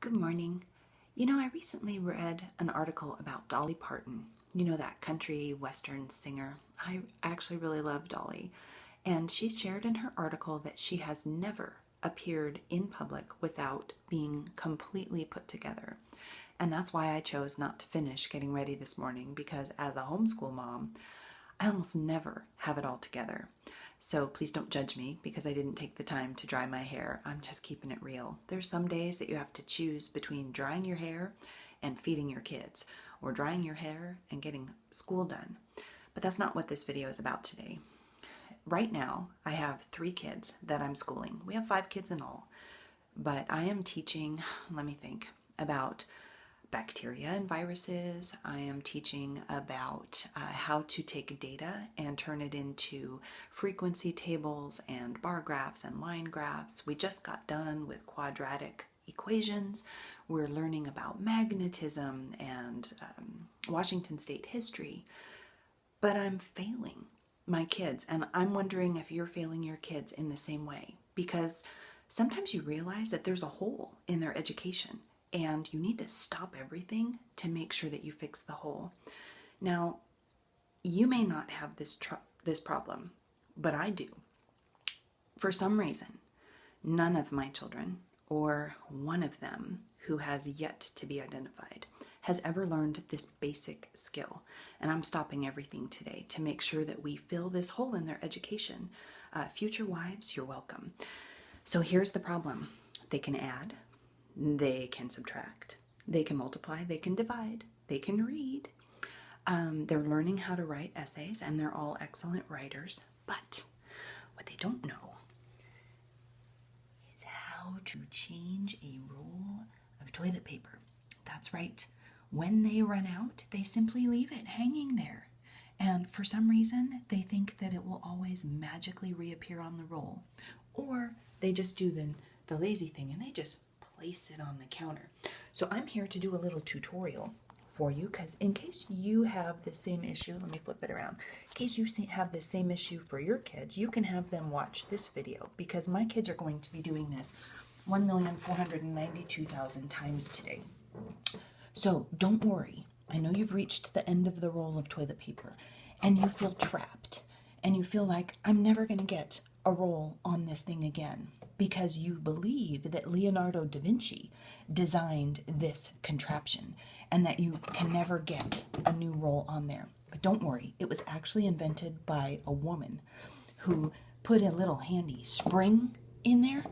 Good morning. I recently read an article about Dolly Parton. That country western singer. I actually really love Dolly. And she shared in her article that she has never appeared in public without being completely put together. And that's why I chose not to finish getting ready this morning, because as a homeschool mom, I almost never have it all together. So please don't judge me because I didn't take the time to dry my hair. I'm just keeping it real. There's some days that you have to choose between drying your hair and feeding your kids, or drying your hair and getting school done. But that's not what this video is about today. Right now, I have 3 kids that I'm schooling. We have 5 kids in all. But I am teaching, let me think, about bacteria and viruses. I am teaching about how to take data and turn it into frequency tables and bar graphs and line graphs. We just got done with quadratic equations. We're learning about magnetism and Washington State history. But I'm failing my kids, and I'm wondering if you're failing your kids in the same way, because sometimes you realize that there's a hole in their education and you need to stop everything to make sure that you fix the hole. Now, you may not have this problem, but I do. For some reason, none of my children, or one of them who has yet to be identified, has ever learned this basic skill. And I'm stopping everything today to make sure that we fill this hole in their education. Future wives, you're welcome. So here's the problem. They can add, they can subtract, they can multiply, they can divide, they can read. They're learning how to write essays, and they're all excellent writers. But what they don't know is how to change a roll of toilet paper. That's right. When they run out, they simply leave it hanging there. And for some reason, they think that it will always magically reappear on the roll. Or they just do the lazy thing and they just place it on the counter. So I'm here to do a little tutorial for you, because in case you have the same issue, let me flip it around. In case you have the same issue for your kids, you can have them watch this video, because my kids are going to be doing this 1,492,000 times today. So don't worry. I know you've reached the end of the roll of toilet paper and you feel trapped and you feel like, I'm never going to get a roll on this thing again, because you believe that Leonardo da Vinci designed this contraption and that you can never get a new roll on there. But don't worry, it was actually invented by a woman who put a little handy spring in there.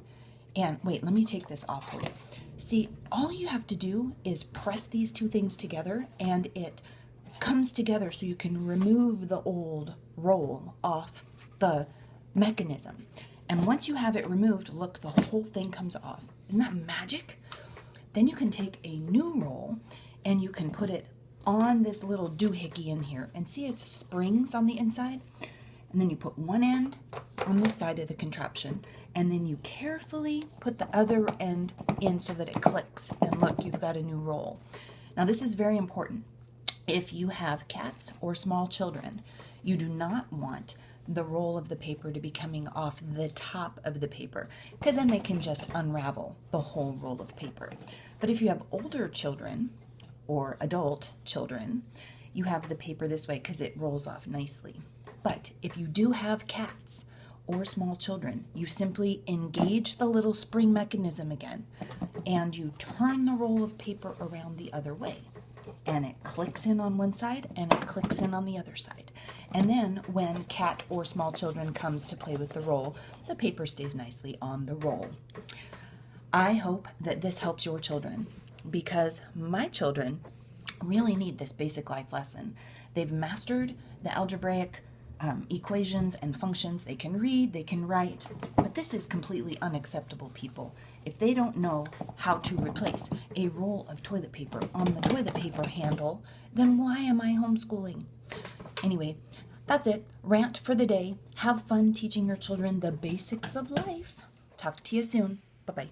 And wait, let me take this off for you. See, all you have to do is press these 2 things together and it comes together so you can remove the old roll off the mechanism. And once you have it removed, look, the whole thing comes off. Isn't that magic? Then you can take a new roll and you can put it on this little doohickey in here, and see its springs on the inside. And then you put one end on this side of the contraption, and then you carefully put the other end in so that it clicks, and look, you've got a new roll. Now this is very important. If you have cats or small children, you do not want the roll of the paper to be coming off the top of the paper, because then they can just unravel the whole roll of paper. But if you have older children or adult children, you have the paper this way because it rolls off nicely. But if you do have cats or small children, you simply engage the little spring mechanism again and you turn the roll of paper around the other way. And it clicks in on one side and it clicks in on the other side. And then when cat or small children comes to play with the roll, the paper stays nicely on the roll. I hope that this helps your children, because my children really need this basic life lesson. They've mastered the algebraic equations and functions. They can read, they can write, but this is completely unacceptable, people. If they don't know how to replace a roll of toilet paper on the toilet paper handle, then why am I homeschooling? Anyway, that's it. Rant for the day. Have fun teaching your children the basics of life. Talk to you soon. Bye-bye.